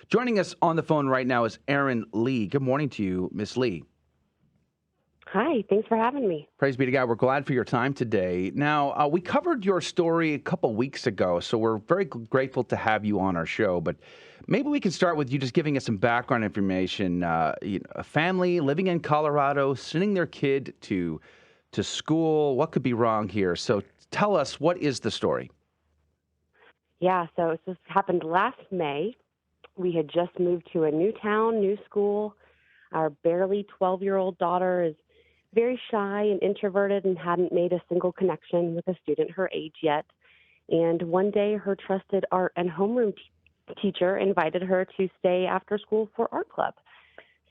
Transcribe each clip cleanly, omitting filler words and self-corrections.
Joining us on the phone right now is Erin Lee. Good morning to you, Miss Lee. Hi, thanks for having me. Praise be to God. We're glad for your time today. Now, we covered your story a couple weeks ago, so we're very grateful to have you on our show. But maybe we can start with you just giving us some background information. A family living in Colorado, sending their kid to school. What could be wrong here? So tell us, what is the story? Yeah, so this happened last May. We had just moved to a new town, new school. Our barely 12-year-old daughter is very shy and introverted and hadn't made a single connection with a student her age yet. And one day, her trusted art and homeroom teacher invited her to stay after school for art club.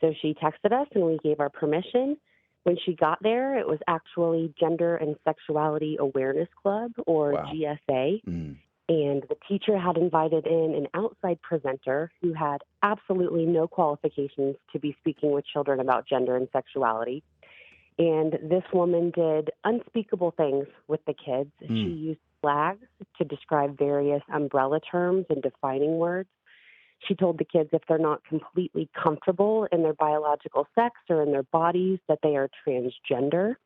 So she texted us and we gave our permission. When she got there, it was actually Gender and Sexuality Awareness Club, or Wow. GSA. And the teacher had invited in an outside presenter who had absolutely no qualifications to be speaking with children about gender and sexuality. And this woman did unspeakable things with the kids. She used flags to describe various umbrella terms and defining words. She told the kids if they're not completely comfortable in their biological sex or in their bodies, that they are transgender.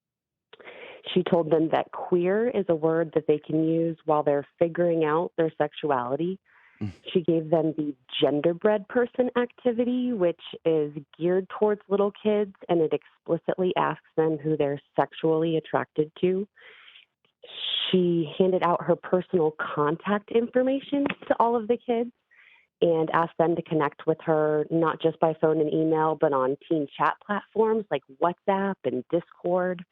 She told them that queer is a word that they can use while they're figuring out their sexuality. She gave them the genderbread person activity, which is geared towards little kids, and it explicitly asks them who they're sexually attracted to. She handed out her personal contact information to all of the kids and asked them to connect with her, not just by phone and email, but on teen chat platforms like WhatsApp and Discord.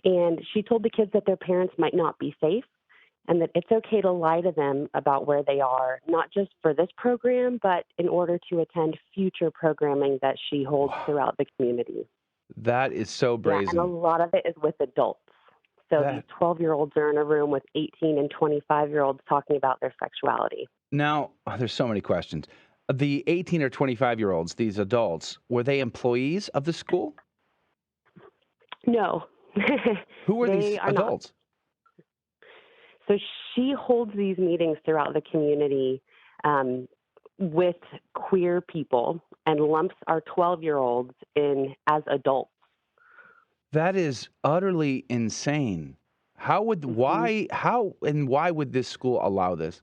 And she told the kids that their parents might not be safe and that it's okay to lie to them about where they are, not just for this program, but in order to attend future programming that she holds throughout the community. That is so brazen. Yeah, and a lot of it is with adults. So these 12-year-olds are in a room with 18 and 25-year-olds talking about their sexuality. Now, there's so many questions. The 18 or 25-year-olds, these adults, were they employees of the school? No. Who were these adults? So she holds these meetings throughout the community with queer people and lumps our 12-year-olds in as adults. That is utterly insane. Why would this school allow this?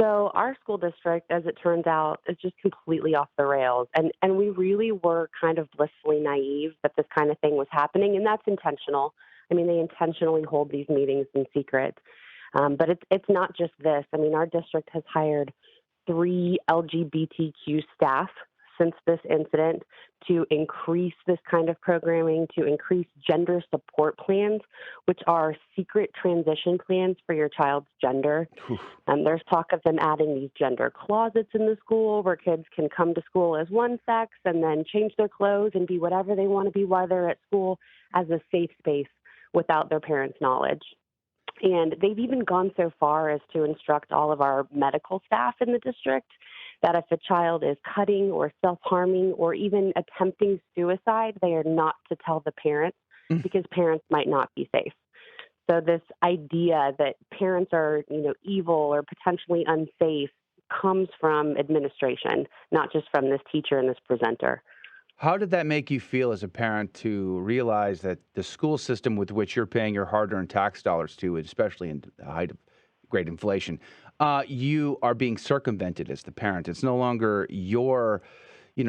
So our school district, as it turns out, is just completely off the rails. And we really were kind of blissfully naive that this kind of thing was happening, and that's intentional. I mean, they intentionally hold these meetings in secret. But it's not just this. I mean, our district has hired 3 LGBTQ staff since this incident to increase this kind of programming, to increase gender support plans, which are secret transition plans for your child's gender. And there's talk of them adding these gender closets in the school where kids can come to school as one sex and then change their clothes and be whatever they want to be while they're at school as a safe space without their parents' knowledge. And they've even gone so far as to instruct all of our medical staff in the district that if a child is cutting or self-harming or even attempting suicide, they are not to tell the parents because parents might not be safe. So this idea that parents are, evil or potentially unsafe comes from administration, not just from this teacher and this presenter. How did that make you feel as a parent to realize that the school system with which you're paying your hard-earned tax dollars to, especially in the height of great inflation, you are being circumvented as the parent? It's no longer your,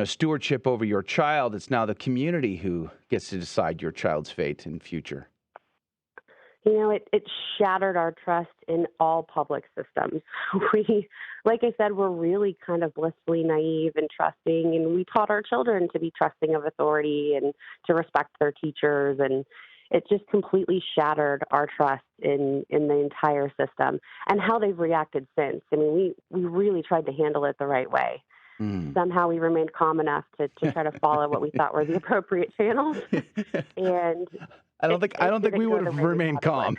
stewardship over your child. It's now the community who gets to decide your child's fate and future. It shattered our trust in all public systems. We, like I said, we're really kind of blissfully naive and trusting, and we taught our children to be trusting of authority and to respect their teachers, and it just completely shattered our trust in the entire system and how they've reacted since. I mean, we really tried to handle it the right way. Somehow we remained calm enough to try to follow what we thought were the appropriate channels. And I don't think we would have remained calm.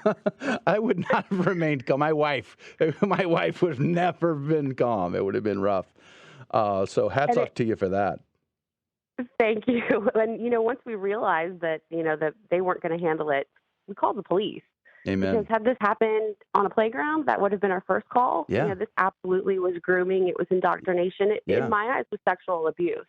I would not have remained calm. My wife would have never been calm. It would have been rough. So hats off to you for that. Thank you. And, once we realized that, that they weren't going to handle it, we called the police. Amen. Because had this happened on a playground, that would have been our first call. Yeah. This absolutely was grooming. It was indoctrination. It, Yeah. in my eyes, was sexual abuse,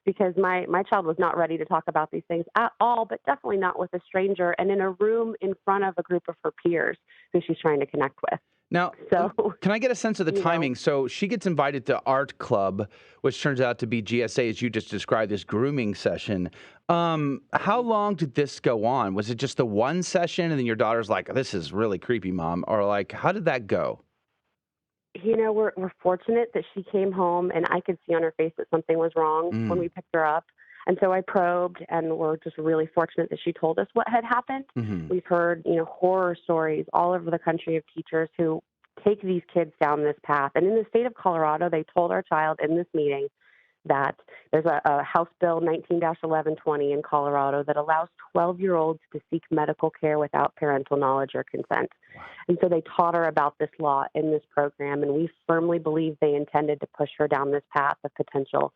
because my child was not ready to talk about these things at all, but definitely not with a stranger and in a room in front of a group of her peers who she's trying to connect with. Now, So, can I get a sense of the timing? So she gets invited to art club, which turns out to be GSA, as you just described, this grooming session. How long did this go on? Was it just the one session, and then your daughter's like, "This is really creepy, Mom," or like, how did that go? we're fortunate that she came home and I could see on her face that something was wrong when Mm. we picked her up. And so I probed, and we're just really fortunate that she told us what had happened. Hmm. We've heard, horror stories all over the country of teachers who take these kids down this path. And in the state of Colorado, they told our child in this meeting that there's a House Bill 19-1120 in Colorado that allows 12-year-olds to seek medical care without parental knowledge or consent. Wow. And so they taught her about this law in this program, and we firmly believe they intended to push her down this path of potential,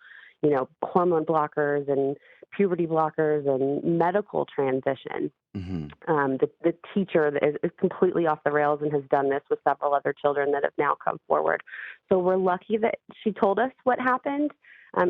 hormone blockers and puberty blockers and medical transition. Hmm. The teacher is completely off the rails and has done this with several other children that have now come forward. So we're lucky that she told us what happened.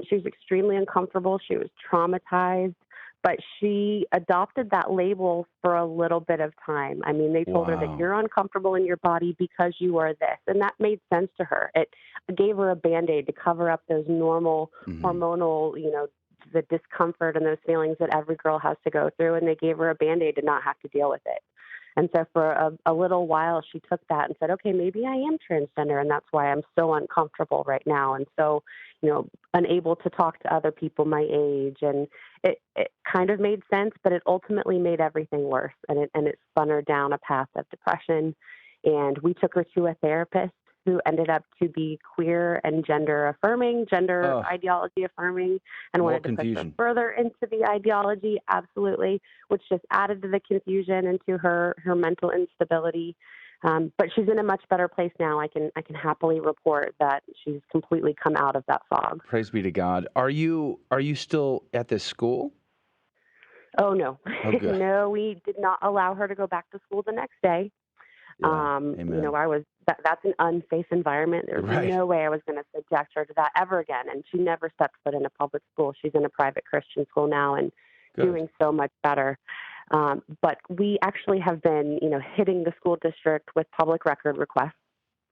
She was extremely uncomfortable. She was traumatized, but she adopted that label for a little bit of time. I mean, they told her that Wow. you're uncomfortable in your body because you are this, and that made sense to her. It gave her a Band-Aid to cover up those normal Hmm. hormonal, the discomfort and those feelings that every girl has to go through, and they gave her a Band-Aid to not have to deal with it. And so for a little while, she took that and said, okay, maybe I am transgender, and that's why I'm so uncomfortable right now and so, unable to talk to other people my age. And it kind of made sense, but it ultimately made everything worse, and it spun her down a path of depression. And we took her to a therapist who ended up to be queer and gender affirming, gender Oh, ideology affirming, and more wanted to push her confusion. further into the ideology, absolutely, which just added to the confusion and to her mental instability. But she's in a much better place now. I can happily report that she's completely come out of that fog. Praise be to God. Are you still at this school? Oh no, Oh, good. no, we did not allow her to go back to school the next day. Yeah. Amen. That's an unsafe environment. There was Right. no way I was going to subject her to that ever again. And she never stepped foot in a public school. She's in a private Christian school now and Good. doing so much better. But we actually have been, hitting the school district with public record requests.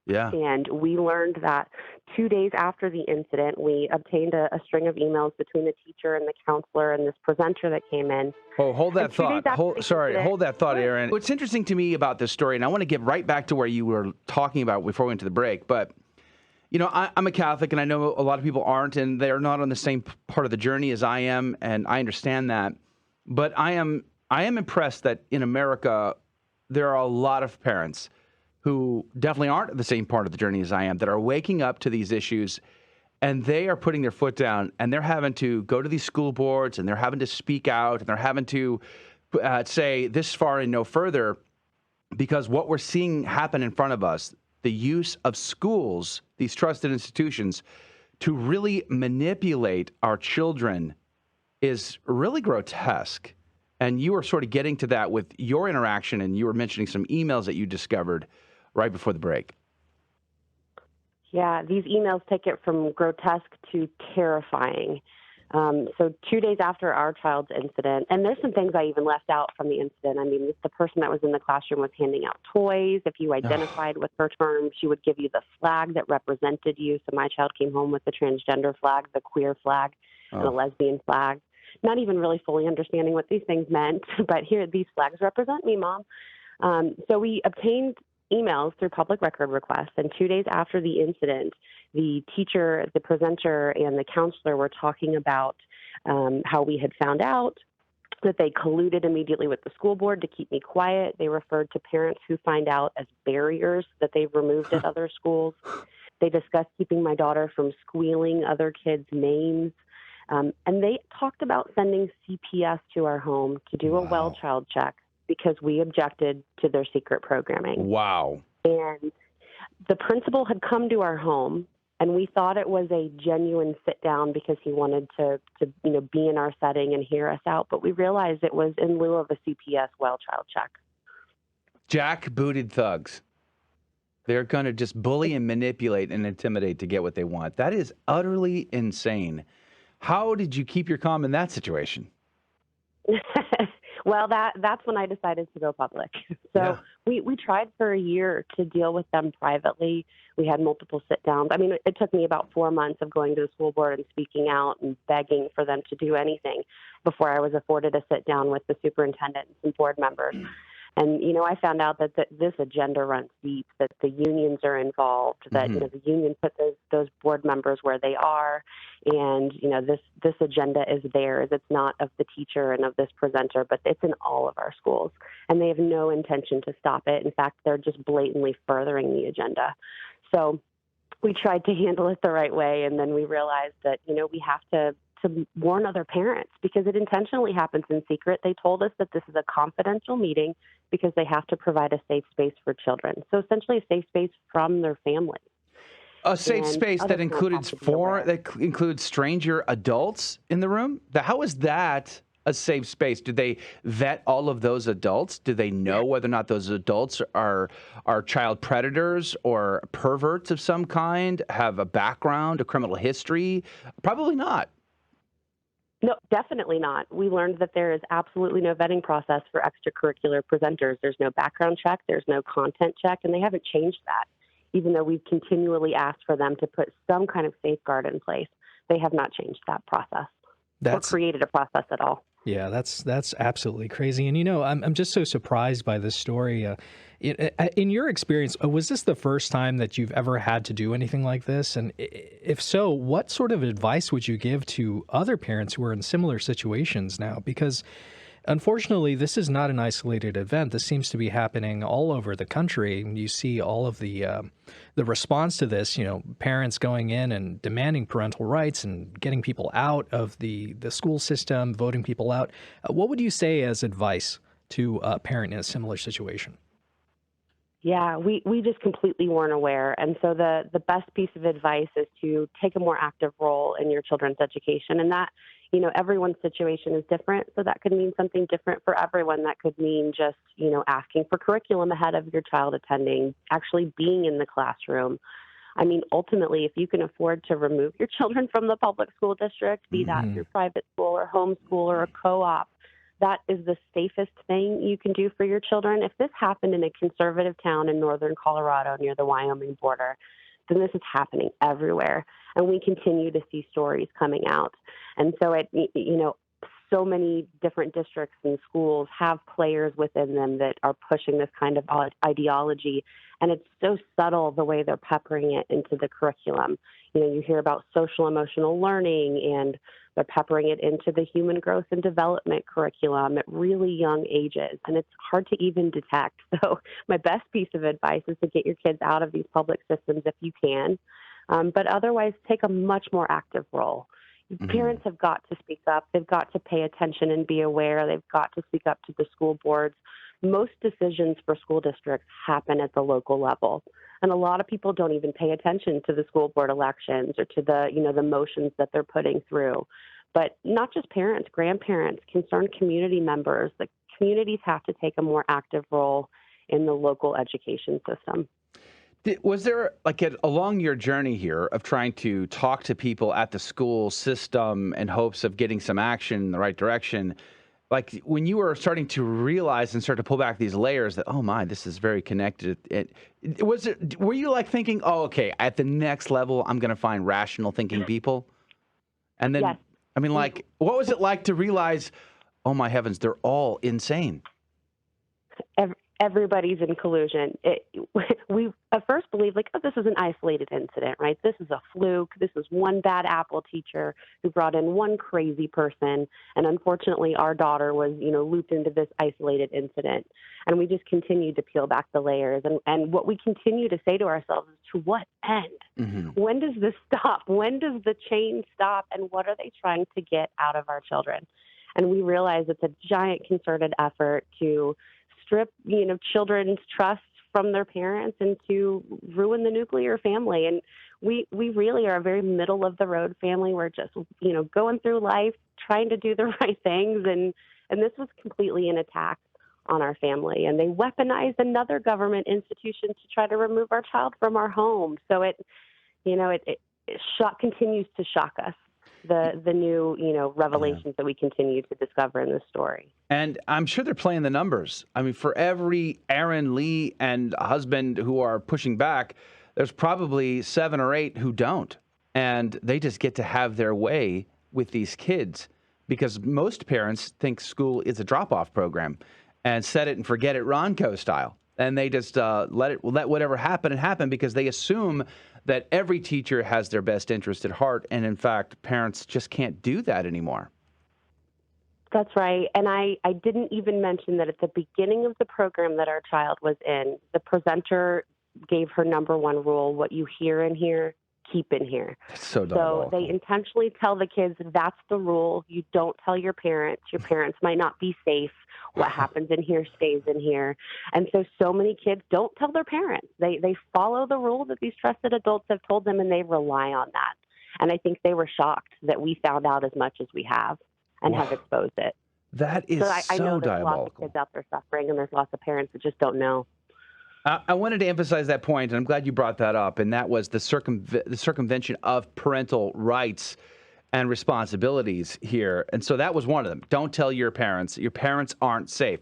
Yeah. And we learned that 2 days after the incident, we obtained a string of emails between the teacher and the counselor and this presenter that came in. Oh, hold And that 2 days thought. after the incident, Hold that thought, Sure. Erin. What's interesting to me about this story, and I want to get right back to where you were talking about before we went to the break, but I'm a Catholic, and I know a lot of people aren't, and they're not on the same part of the journey as I am, and I understand that. But I am impressed that in America there are a lot of parents who definitely aren't at the same part of the journey as I am, that are waking up to these issues, and they are putting their foot down, and they're having to go to these school boards, and they're having to speak out, and they're having to say this far and no further, because what we're seeing happen in front of us, the use of schools, these trusted institutions, to really manipulate our children is really grotesque. And you were sort of getting to that with your interaction, and you were mentioning some emails that you discovered right before the break. Yeah, these emails take it from grotesque to terrifying. So 2 days after our child's incident, and there's some things I even left out from the incident. I mean, the person that was in the classroom was handing out toys. If you identified with her term, she would give you the flag that represented you. So my child came home with the transgender flag, the queer flag, and a lesbian flag. Not even really fully understanding what these things meant, but here, these flags represent me, Mom. So we obtained emails through public record requests, and 2 days after the incident, the teacher, the presenter, and the counselor were talking about how we had found out that they colluded immediately with the school board to keep me quiet. They referred to parents who find out as barriers that they've removed at other schools. They discussed keeping my daughter from squealing other kids' names. And they talked about sending CPS to our home to do a well child check because we objected to their secret programming. Wow. And the principal had come to our home, and we thought it was a genuine sit down because he wanted to be in our setting and hear us out. But we realized it was in lieu of a CPS well child check. Jack-booted thugs. They're going to just bully and manipulate and intimidate to get what they want. That is utterly insane. How did you keep your calm in that situation? Well, that's when I decided to go public. So we tried for a year to deal with them privately. We had multiple sit-downs. I mean, it took me about 4 months of going to the school board and speaking out and begging for them to do anything before I was afforded a sit-down with the superintendent and some board members. And, I found out that this agenda runs deep, that the unions are involved, that, the union put those board members where they are. And, this agenda is theirs. It's not of the teacher and of this presenter, but it's in all of our schools. And they have no intention to stop it. In fact, they're just blatantly furthering the agenda. So we tried to handle it the right way. And then we realized that, we have to warn other parents because it intentionally happens in secret. They told us that this is a confidential meeting because they have to provide a safe space for children. So essentially a safe space from their family. A safe space that includes stranger adults in the room? How is that a safe space? Do they vet all of those adults? Do they know whether or not those adults are child predators or perverts of some kind, have a background, a criminal history? Probably not. No, definitely not. We learned that there is absolutely no vetting process for extracurricular presenters. There's no background check. There's no content check, and they haven't changed that. Even though we've continually asked for them to put some kind of safeguard in place, they have not changed that process or created a process at all. Yeah, that's absolutely crazy. And, I'm just so surprised by this story. In your experience, was this the first time that you've ever had to do anything like this? And if so, what sort of advice would you give to other parents who are in similar situations now? Because unfortunately, this is not an isolated event. This seems to be happening all over the country. You see all of the response to this, parents going in and demanding parental rights and getting people out of the school system, voting people out. What would you say as advice to a parent in a similar situation? Yeah, we just completely weren't aware. And so the best piece of advice is to take a more active role in your children's education. And that, everyone's situation is different. So that could mean something different for everyone. That could mean just, asking for curriculum ahead of your child attending, actually being in the classroom. I mean, ultimately, if you can afford to remove your children from the public school district, be that through private school or homeschool or a co-op, that is the safest thing you can do for your children. If this happened in a conservative town in northern Colorado near the Wyoming border, then this is happening everywhere. And we continue to see stories coming out. And so so many different districts and schools have players within them that are pushing this kind of ideology. And it's so subtle the way they're peppering it into the curriculum. You hear about social emotional learning, and they're peppering it into the human growth and development curriculum at really young ages. And it's hard to even detect. So my best piece of advice is to get your kids out of these public systems if you can. But otherwise, take a much more active role. Parents have got to speak up. They've got to pay attention and be aware. They've got to speak up to the school boards. Most decisions for school districts happen at the local level. And a lot of people don't even pay attention to the school board elections or to the motions that they're putting through. But not just parents, grandparents, concerned community members. The communities have to take a more active role in the local education system. Was there, along your journey here of trying to talk to people at the school system in hopes of getting some action in the right direction, when you were starting to realize and start to pull back these layers that, oh my, this is very connected, were you thinking, oh, okay, at the next level, I'm going to find rational thinking people? And then, yes. I mean, what was it like to realize, oh my heavens, they're all insane? Everybody's in collusion. We at first believed this is an isolated incident, right? This is a fluke. This is one bad apple teacher who brought in one crazy person. And unfortunately, our daughter was, looped into this isolated incident. And we just continued to peel back the layers. And what we continue to say to ourselves is, to what end? Mm-hmm. When does this stop? When does the chain stop? And what are they trying to get out of our children? And we realize it's a giant concerted effort to strip, children's trust from their parents and to ruin the nuclear family. And we really are a very middle of the road family. We're just, going through life, trying to do the right things. And this was completely an attack on our family, and they weaponized another government institution to try to remove our child from our home. So it continues to shock us, the new, revelations that we continue to discover in this story. And I'm sure they're playing the numbers. I mean, for every Erin Lee and husband who are pushing back, there's probably 7 or 8 who don't. And they just get to have their way with these kids because most parents think school is a drop-off program and set it and forget it Ronco style. And they just let whatever happen because they assume that every teacher has their best interest at heart. And in fact, parents just can't do that anymore. That's right. And I didn't even mention that at the beginning of the program that our child was in, the presenter gave her number 1 rule: what you hear in here, keep in here. That's so diabolical. So they intentionally tell the kids, that's the rule. You don't tell your parents. Your parents might not be safe. What happens in here stays in here. And so many kids don't tell their parents. They follow the rule that these trusted adults have told them, and they rely on that. And I think they were shocked that we found out as much as we have and have exposed it. That is I know there's diabolical. lots of kids out there suffering, and there's lots of parents that just don't know. I wanted to emphasize that point, and I'm glad you brought that up, and that was the circumvention of parental rights and responsibilities here. And so that was one of them. Don't tell your parents. Your parents aren't safe.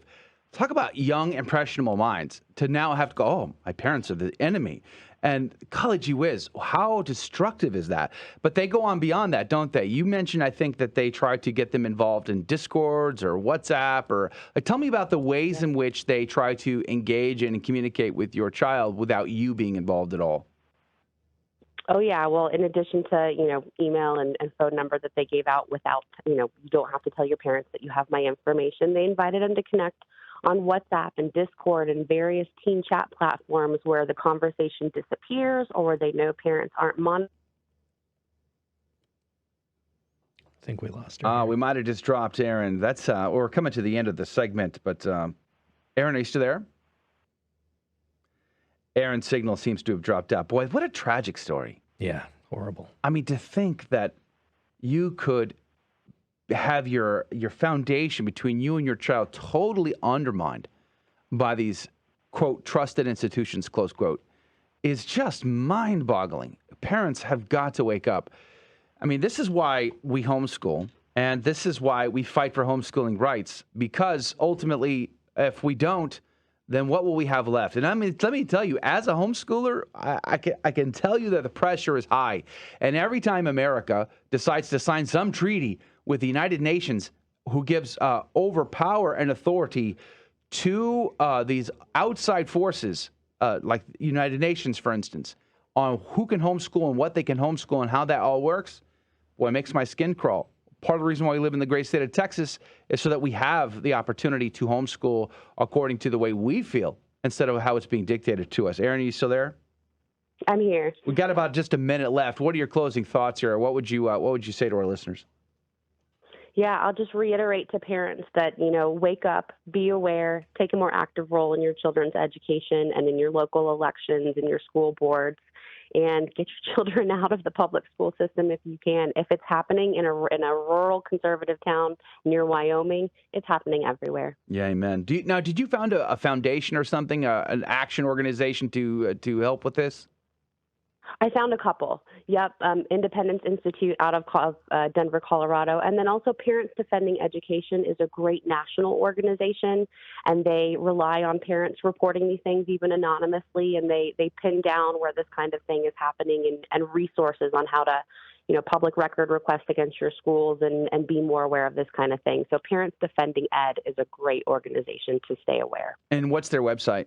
Talk about young, impressionable minds to now have to go, oh, my parents are the enemy. And college whiz, how destructive is that? But they go on beyond that, don't they? You mentioned, I think, that they try to get them involved in Discords or WhatsApp. Or tell me about the ways in which they try to engage and communicate with your child without you being involved at all. Oh, yeah. Well, in addition to, email and phone number that they gave out without, you don't have to tell your parents that you have my information, they invited them to connect on WhatsApp and Discord and various teen chat platforms where the conversation disappears or where they know parents aren't monitoring. I think we lost her. We might have just dropped Erin. That's we're coming to the end of the segment, but Erin, are you still there? Erin's signal seems to have dropped out. Boy, what a tragic story. Yeah, horrible. I mean, to think that you could have your foundation between you and your child totally undermined by these, quote, trusted institutions, close quote, is just mind-boggling. Parents have got to wake up. I mean, this is why we homeschool, and this is why we fight for homeschooling rights, because ultimately, if we don't, then what will we have left? And I mean, let me tell you, as a homeschooler, I can tell you that the pressure is high. And every time America decides to sign some treaty with the United Nations, who gives over power and authority to these outside forces, like the United Nations, for instance, on who can homeschool and what they can homeschool and how that all works, boy, it makes my skin crawl. Part of the reason why we live in the great state of Texas is so that we have the opportunity to homeschool according to the way we feel instead of how it's being dictated to us. Erin, are you still there? I'm here. We've got about just a minute left. What are your closing thoughts here? What would you say to our listeners? Yeah, I'll just reiterate to parents that, wake up, be aware, take a more active role in your children's education and in your local elections and your school boards, and get your children out of the public school system if you can. If it's happening in a rural conservative town near Wyoming, it's happening everywhere. Yeah, amen. Did you found a foundation or something, an action organization to help with this? I found a couple. Yep, Independence Institute out of Denver, Colorado. And then also Parents Defending Education is a great national organization, and they rely on parents reporting these things even anonymously, and they pin down where this kind of thing is happening and resources on how to, public record requests against your schools and be more aware of this kind of thing. So Parents Defending Ed is a great organization to stay aware. And what's their website?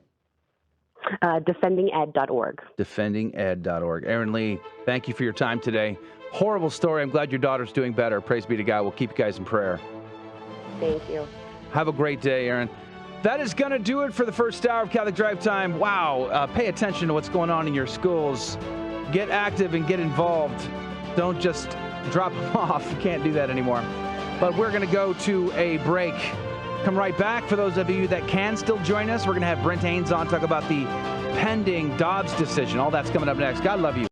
Defendinged.org. Defendinged.org. Erin Lee, thank you for your time today. Horrible story. I'm glad your daughter's doing better. Praise be to God. We'll keep you guys in prayer. Thank you. Have a great day, Erin. That is going to do it for the first hour of Catholic Drive Time. Wow. Pay attention to what's going on in your schools. Get active and get involved. Don't just drop them off. You can't do that anymore. But we're going to go to a break. Come right back. For those of you that can still join us, we're going to have Brent Haynes on, talk about the pending Dobbs decision. All that's coming up next. God love you.